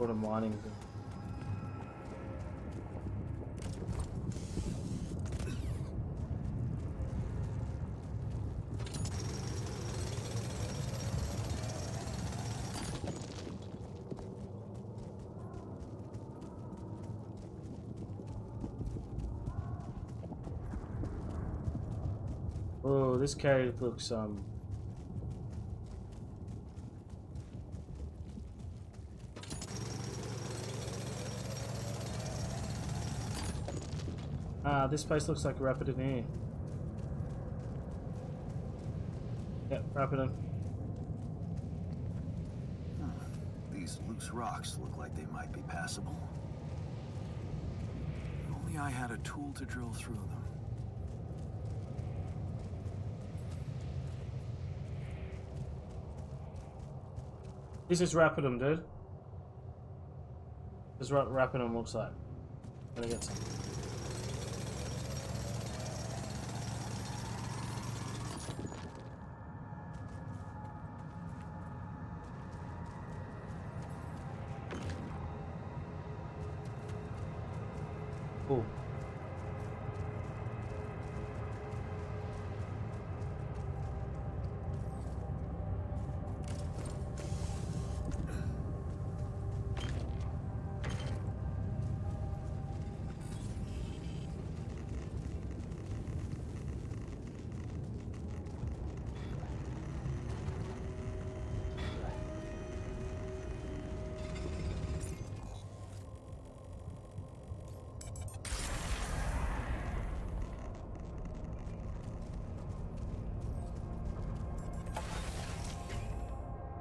What a mining thing. Oh, this cave looks this place looks like Rapidin here. Yep, Rapidin. These loose rocks look like they might be passable. If only I had a tool to drill through them. This is Rapidum, dude. This is what Rapidum looks like. Gonna get some. Cool.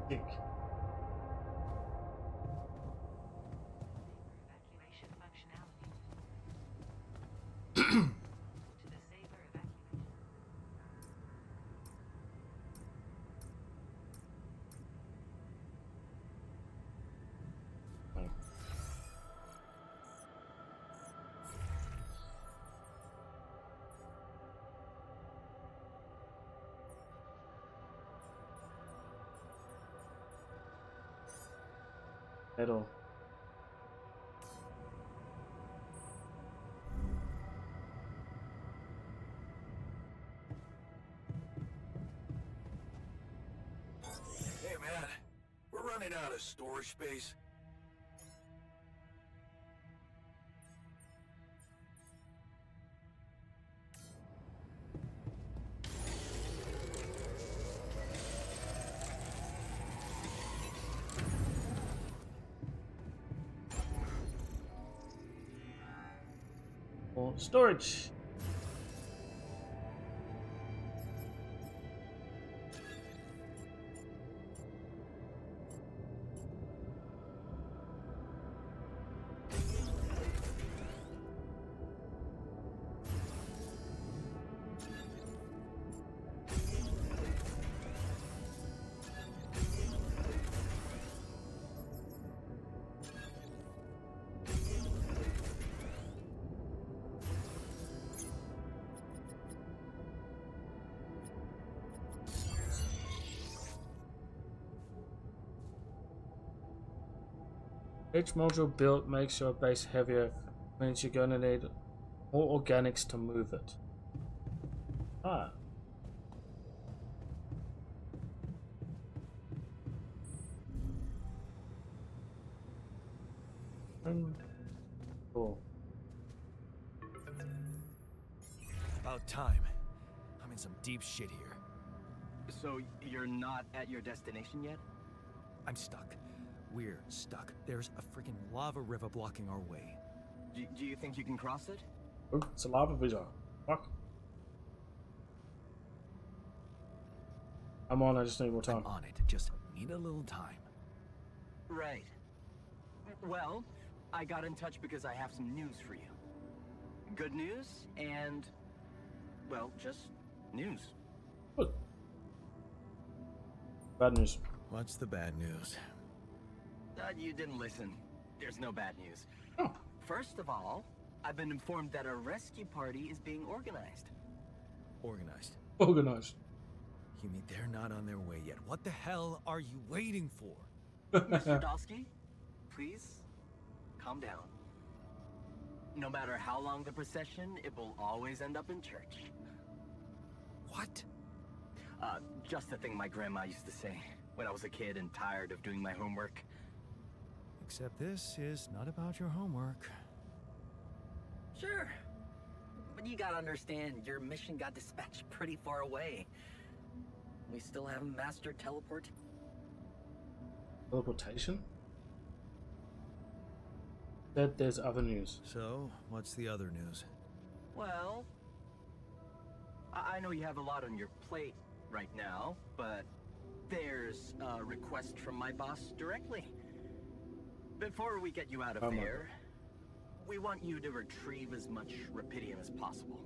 Dick. Evacuation functionality. To disable evacuation. Right. Metal. Hey man, we're running out of storage space. Or storage. Each module built makes your base heavier, means you're going to need more organics to move it. Ah. Cool. About time. I'm in some deep shit here. So you're not at your destination yet? I'm stuck. We're stuck. There's a freaking lava river blocking our way. Do you think you can cross it? Oh, it's a lava visual. Fuck. I'm on, I just need more time. I'm on it. Just need a little time. Right. Well, I got in touch because I have some news for you. Good news and, well, just news. Good. Bad news. What's the bad news? You didn't listen. There's no bad news. Oh. First of all, I've been informed that a rescue party is being organized. Organized. Organized. You mean they're not on their way yet? What the hell are you waiting for? Mr. Dosky, please, calm down. No matter how long the procession, it will always end up in church. What? Just the thing my grandma used to say when I was a kid and tired of doing my homework. Except this is not about your homework. Sure. But you gotta understand, your mission got dispatched pretty far away. We still haven't mastered teleport. Teleportation? That there's other news. So, what's the other news? Well, I know you have a lot on your plate right now, but there's a request from my boss directly. Before we get you out of Oh my there, we want you to retrieve as much Rapidium as possible.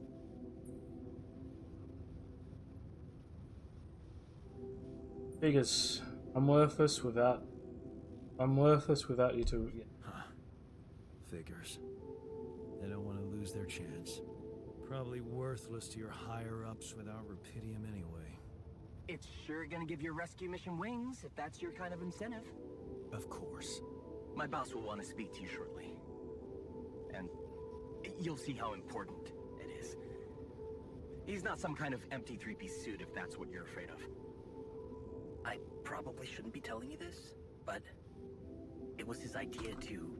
Figures. I'm worthless without you two. Huh. Figures. They don't want to lose their chance. Probably worthless to your higher-ups without Rapidium anyway. It's sure gonna give your rescue mission wings if that's your kind of incentive. Of course. My boss will want to speak to you shortly. And you'll see how important it is. He's not some kind of empty three-piece suit if that's what you're afraid of. I probably shouldn't be telling you this, but it was his idea to,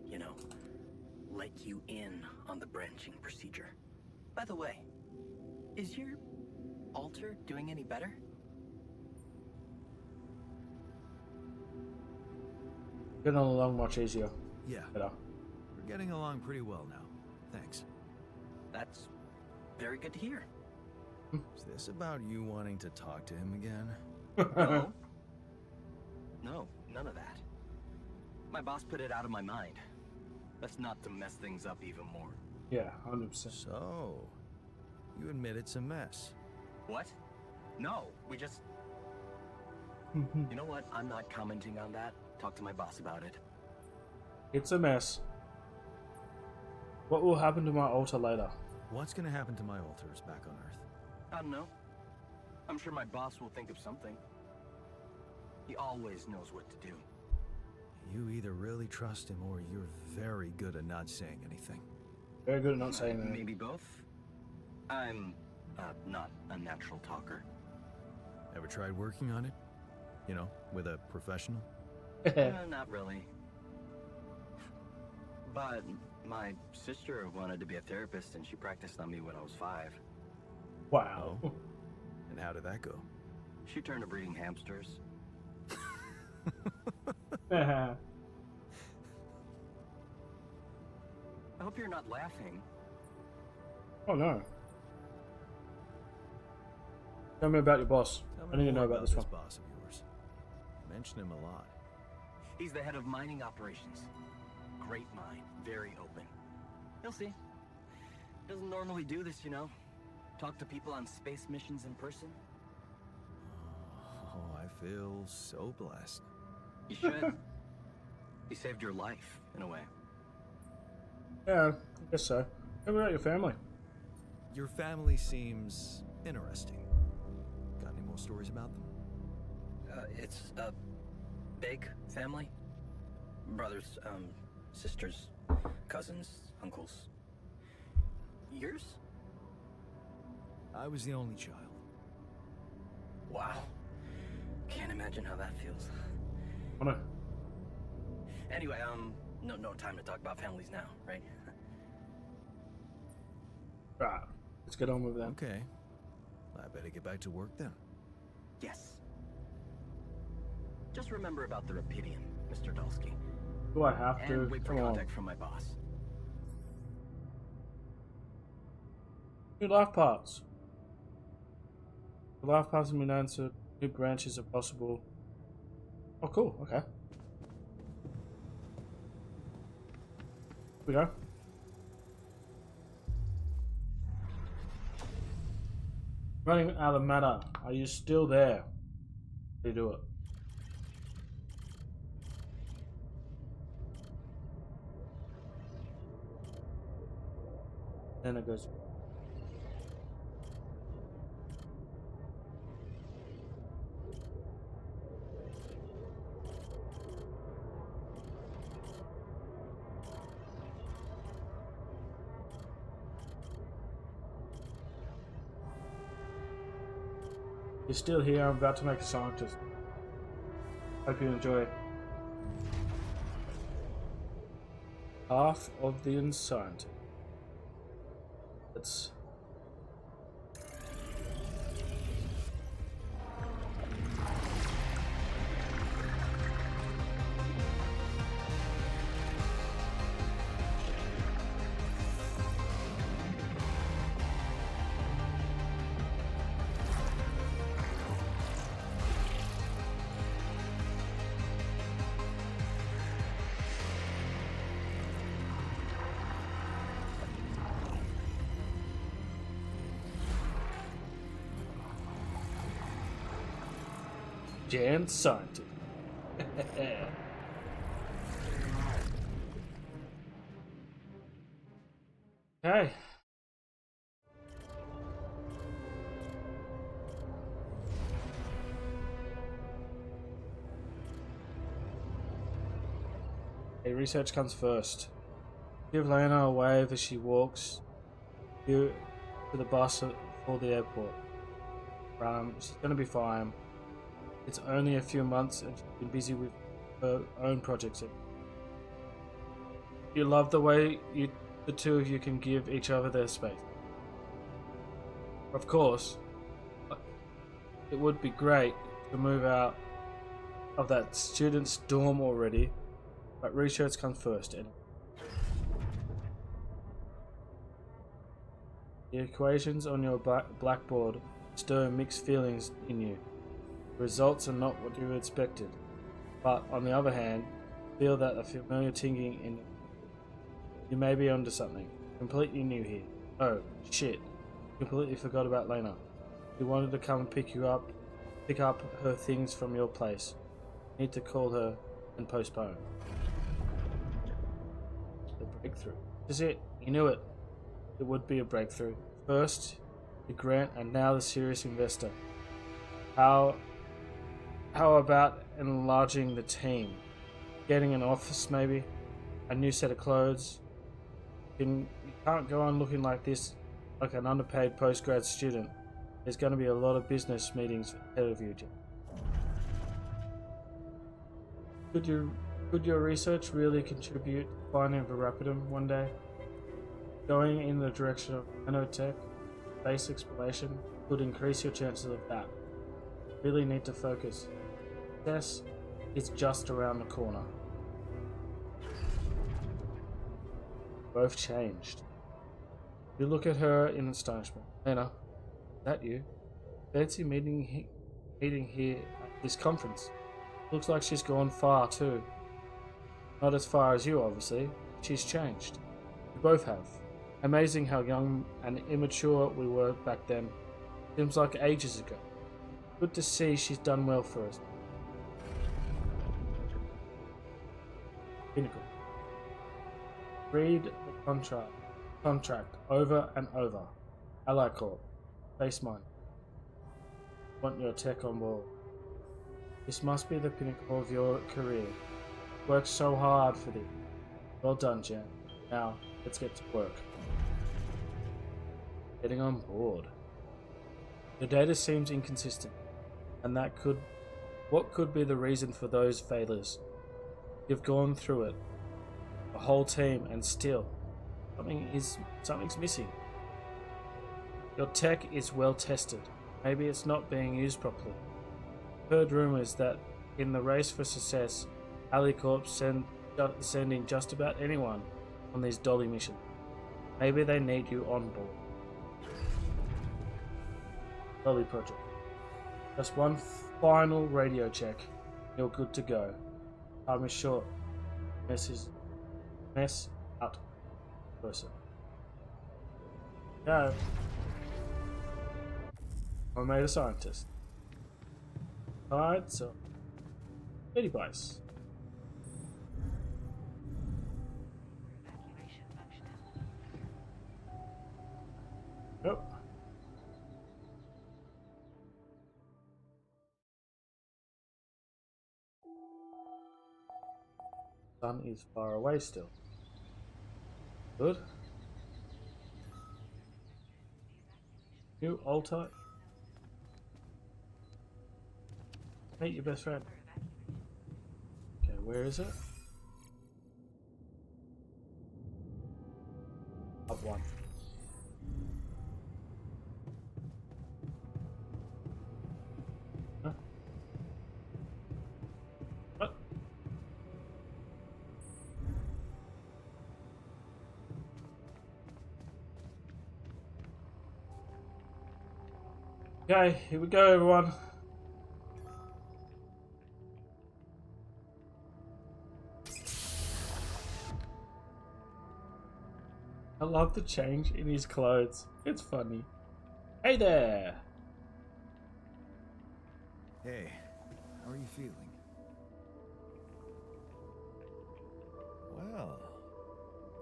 you know, let you in on the branching procedure. By the way, is your altar doing any better? Getting along much easier. Yeah, Better. we're getting along pretty well now. Thanks. That's very good to hear. Is this about you wanting to talk to him again? No. No, none of that. My boss put it out of my mind. That's not to mess things up even more. Yeah, 100%. So, you admit it's a mess. What? No, we just... You know what? I'm not commenting on that. Talk to my boss about it. It's a mess. What will happen to my altar later? What's gonna happen to my altars back on Earth? I don't know. I'm sure my boss will think of something. He always knows what to do. You either really trust him or you're very good at not saying anything. Very good at not saying that. Maybe both? I'm not a natural talker. Ever tried working on it? You know, with a professional? Not really. But my sister wanted to be a therapist and she practiced on me when I was 5. Wow. And how did that go? She turned to breeding hamsters. Oh I hope you're not laughing. no. Tell me about your boss. Tell I me need to more know about this one. boss of yours. Mention him a lot. He's the head of mining operations. Great mind, very open. You'll see. Doesn't normally do this, you know. Talk to people on space missions in person. Oh, I feel so blessed. You should. He saved your life, in a way. Yeah, I guess so. Tell me about your family. Your family seems interesting. Got any more stories about them? It's a big family. Brothers, sisters, cousins, uncles. Yours? I was the only child. Wow. Can't imagine how that feels. Oh no. Anyway, no time to talk about families now, right? Right. Let's get on with them. Okay. I better get back to work then. Yes. Just remember about the Rapidium, Mr. Dulski. Do I have to? And wait for Come on. contact from my boss. New life paths. The life paths have been answered. New branches are possible. Oh, cool. Okay. Here we go. Running out of matter. Are you still there? How do you do it? Then it goes. You're still here. I'm about to make a scientist. Hope you enjoy. Half of the Unscientist. Let's. Jan Scientist. Okay. Hey, research comes first. Give Lena a wave as she walks you to the bus for the airport. She's gonna be fine. It's only a few months and she's been busy with her own projects. You love the way the two of you can give each other their space. Of course, it would be great to move out of that student's dorm already, but research comes first. And the equations on your blackboard stir mixed feelings in you. The results are not what you expected, but on the other hand, feel that a familiar tingling in you may be onto something completely new here. Oh shit! Completely forgot about Lena. She wanted to come and pick up her things from your place. Need to call her and postpone. The breakthrough. This is it. You knew it. It would be a breakthrough. First, the grant, and now the serious investor. How about enlarging the team? Getting an office maybe? A new set of clothes? You can't go on looking like this, like an underpaid postgrad student. There's going to be a lot of business meetings ahead of you, Jim. Could your research really contribute to finding Verapidum one day? Going in the direction of nanotech, space exploration, could increase your chances of that. Really need to focus. Success is just around the corner. Both changed. You look at her in astonishment. Lena, is that you? Fancy meeting here at this conference. Looks like she's gone far too. Not as far as you, obviously. She's changed. We both have. Amazing how young and immature we were back then. Seems like ages ago. Good to see she's done well for us. Pinnacle. Read the contract over and over. Ally Corp. Base mine. Want your tech on board. This must be the pinnacle of your career. Worked so hard for this. Well done, Jen. Now, let's get to work. Getting on board. The data seems inconsistent, and what could be the reason for those failures? You've gone through it, the whole team, and still, something's missing. Your tech is well tested. Maybe it's not being used properly. Heard rumors that in the race for success, AliCorp sending just about anyone on these dolly missions. Maybe they need you on board. Dolly project. Just one final radio check. You're good to go. Time is short. Mess out. Person. Go. I made a scientist. Alright, so 80 bucks. Evacuation functionality. Yep. Sun is far away still. Good. New altar. Meet your best friend. Saber evacuated. Okay, where is it? Up one. Huh? What? Okay, here we go, everyone. I love the change in his clothes. It's funny. Hey there! Hey, how are you feeling? Well,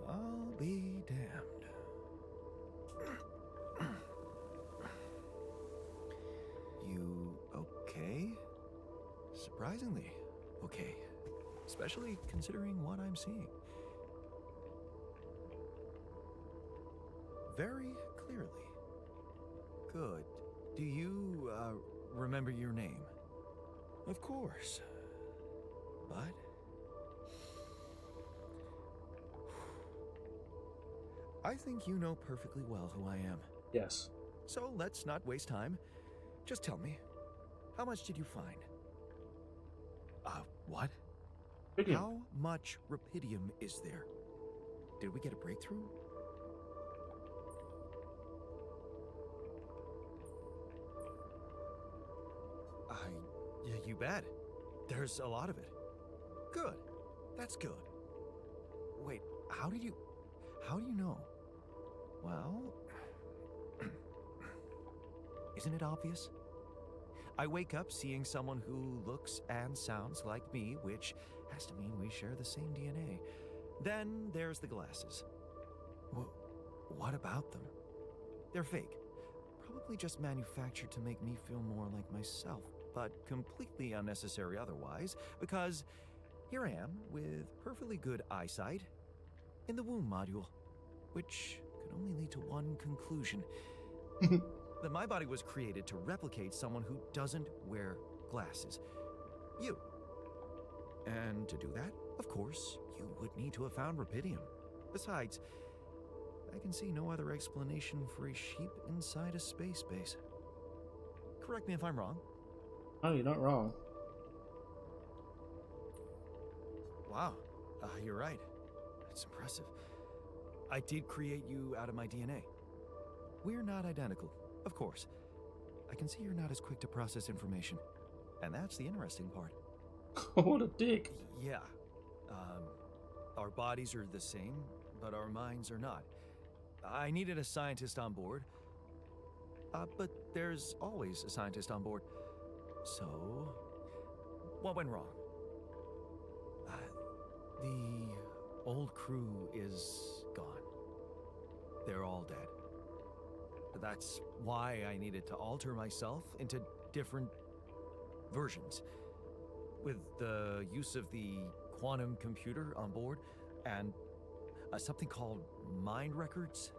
I'll be damned. You okay? Surprisingly okay. Especially considering what I'm seeing. Very clearly. Good. Do you, remember your name? Of course. But... I think you know perfectly well who I am. Yes. So let's not waste time. Just tell me, how much did you find? What? Video. How much Rapidium is there? Did we get a breakthrough? Yeah, you bet. There's a lot of it. Good. That's good. Wait, how do you know? Well, isn't it obvious? I wake up seeing someone who looks and sounds like me, which has to mean we share the same DNA. Then there's the glasses. What about them? They're fake. Probably just manufactured to make me feel more like myself, but completely unnecessary otherwise, because here I am with perfectly good eyesight in the womb module, which could only lead to one conclusion. That my body was created to replicate someone who doesn't wear glasses. You. And to do that, of course, you would need to have found Rapidium. Besides, I can see no other explanation for a sheep inside a space base. Correct me if I'm wrong. Oh, you're not wrong. Wow, you're right. It's impressive. I did create you out of my DNA. We're not identical, of course. I can see you're not as quick to process information. And that's the interesting part. What a dick. Yeah. Our bodies are the same, but our minds are not. I needed a scientist on board. But there's always a scientist on board. So, what went wrong? The old crew is gone. They're all dead. That's why I needed to alter myself into different versions. With the use of the quantum computer on board and something called mind records.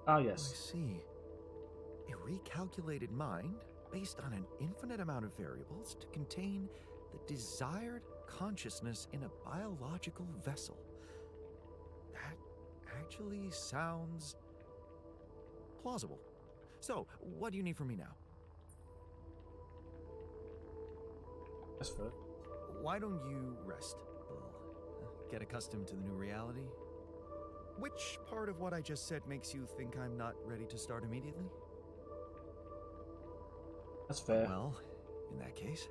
Ah, I yes. see. A recalculated mind based on an infinite amount of variables to contain the desired consciousness in a biological vessel. That actually sounds plausible. So, what do you need from me now? That's fair. Why don't you rest a little? Get accustomed to the new reality? Which part of what I just said makes you think I'm not ready to start immediately? That's fair. Well, in that case,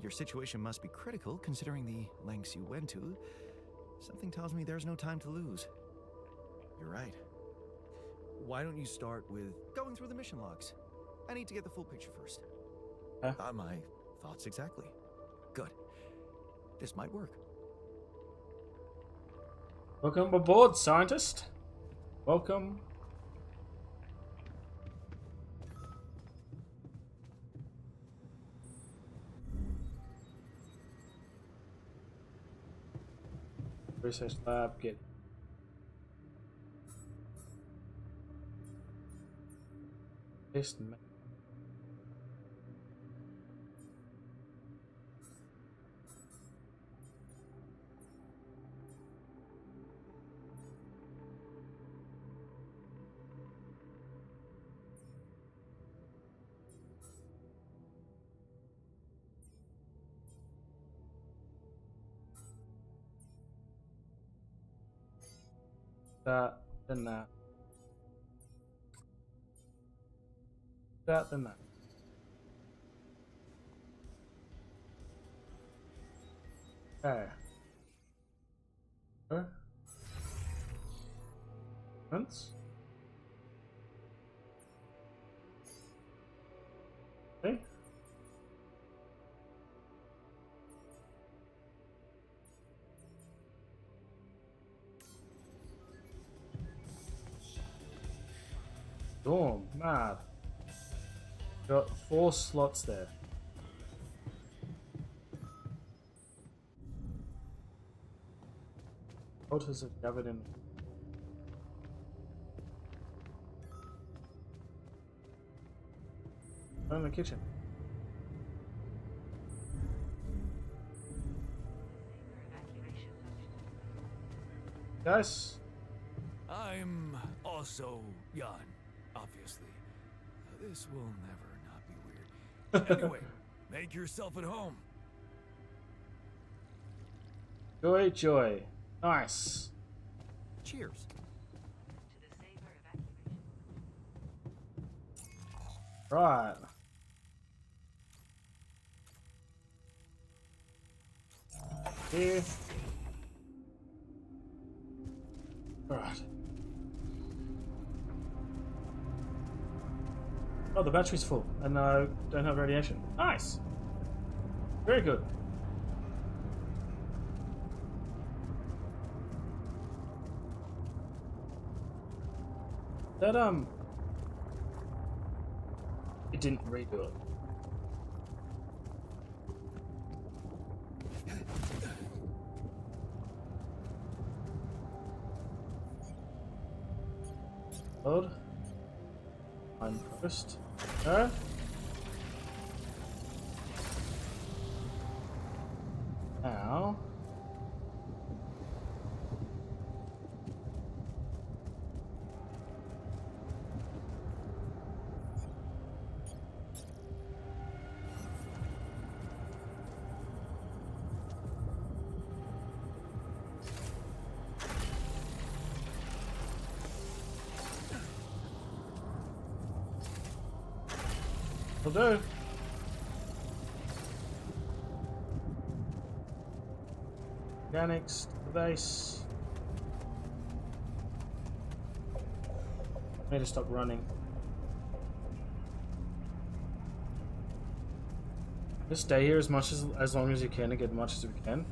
your situation must be critical considering the lengths you went to. Something tells me there's no time to lose. You're right. Why don't you start with going through the mission logs? I need to get the full picture first. Huh? My thoughts exactly. Good. This might work. Welcome aboard, scientist. Welcome. Research lab, get. Test. That, then that. That, then that. Okay. Once. Okay. Storm, mad. Got 4 slots there. Altars have gathered in. In the kitchen. Guys, I'm also Jan, obviously. This will never not be weird. Anyway, make yourself at home. joy, joy. Nice. Cheers. Right. Here. Right. Oh, the battery's full, and I don't have radiation. Nice. Very good. That it didn't redo it. Load. Find post. No. Now. Will do. Organics to the base. Need to stop running. Just stay here as long as you can and get as much as we can.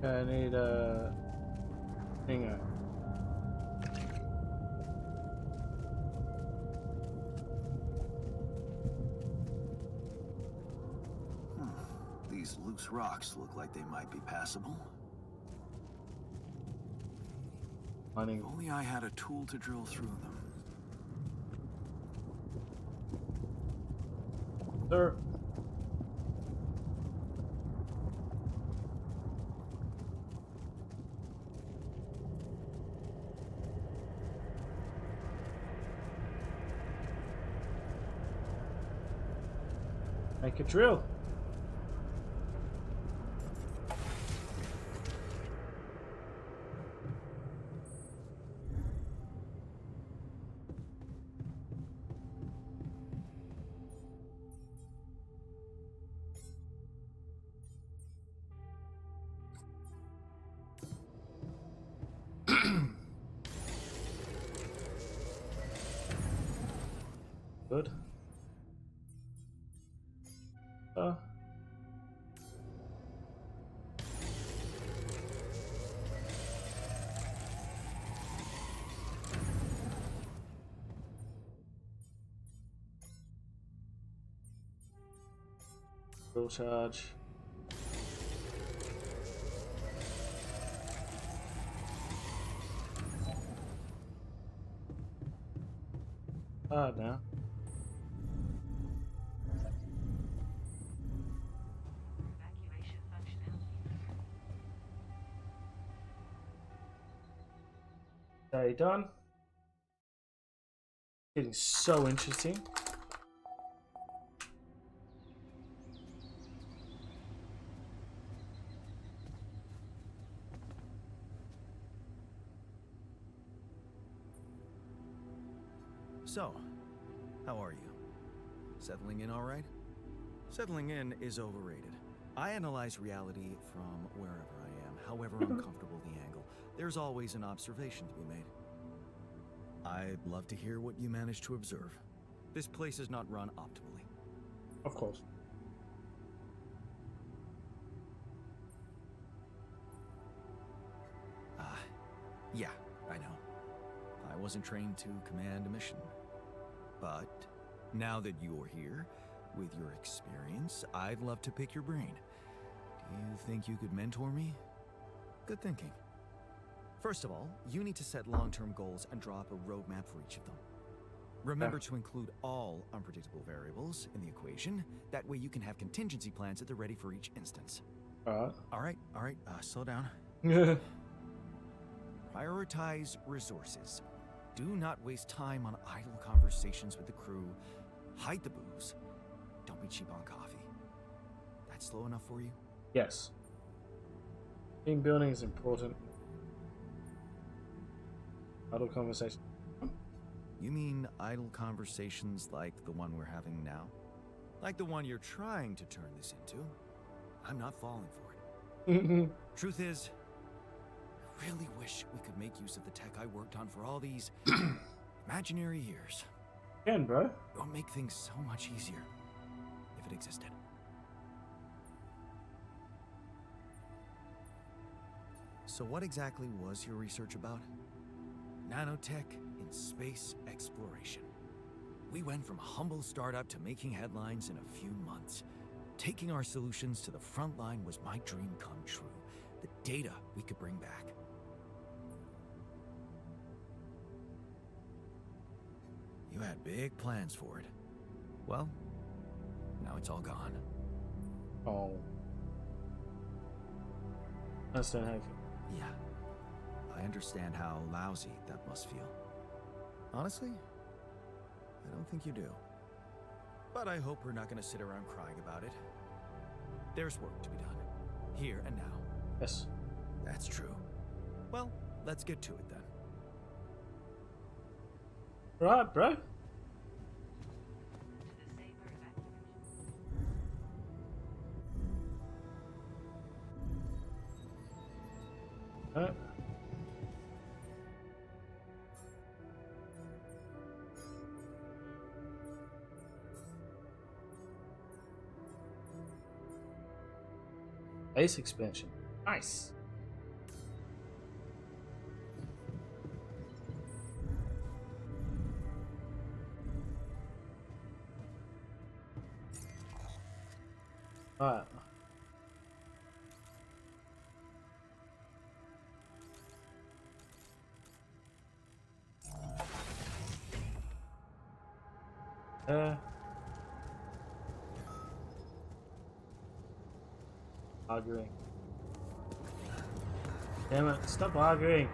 I need a thinger. These loose rocks look like they might be passable. Mining. If only I had a tool to drill through them. Sir. Make a drill. Good. Full charge. Hard now. Evacuation functionality. Okay, done. Getting so interesting. So, how are you? Settling in all right? Settling in is overrated. I analyze reality from wherever I am, however uncomfortable the angle. There's always an observation to be made. I'd love to hear what you managed to observe. This place is not run optimally. Of course. Yeah, I know. I wasn't trained to command a mission. But now that you're here, with your experience, I'd love to pick your brain. Do you think you could mentor me? Good thinking. First of all, you need to set long-term goals and draw up a roadmap for each of them. Remember to include all unpredictable variables in the equation. That way you can have contingency plans at the ready for each instance. Alright. All right, slow down. Prioritize resources. Do not waste time on idle conversations with the crew. Hide the booze. Don't be cheap on coffee. That's slow enough for you? Yes. Team building is important. Idle conversation. You mean idle conversations like the one we're having now? Like the one you're trying to turn this into? I'm not falling for it. Truth is, I really wish we could make use of the tech I worked on for all these imaginary years. Again, bro. It would make things so much easier if it existed. So what exactly was your research about? Nanotech in space exploration. We went from a humble startup to making headlines in a few months. Taking our solutions to the front line was my dream come true. The data we could bring back. You had big plans for it. Well, now it's all gone. Oh. I understand how you feel. Yeah. I understand how lousy that must feel. Honestly, I don't think you do. But I hope we're not going to sit around crying about it. There's work to be done. Here and now. Yes. That's true. Well, let's get to it then. Right, bro. To the safer evacuation. Alright. Base expansion. Nice. Alright. Arguing. Damn it, stop arguing.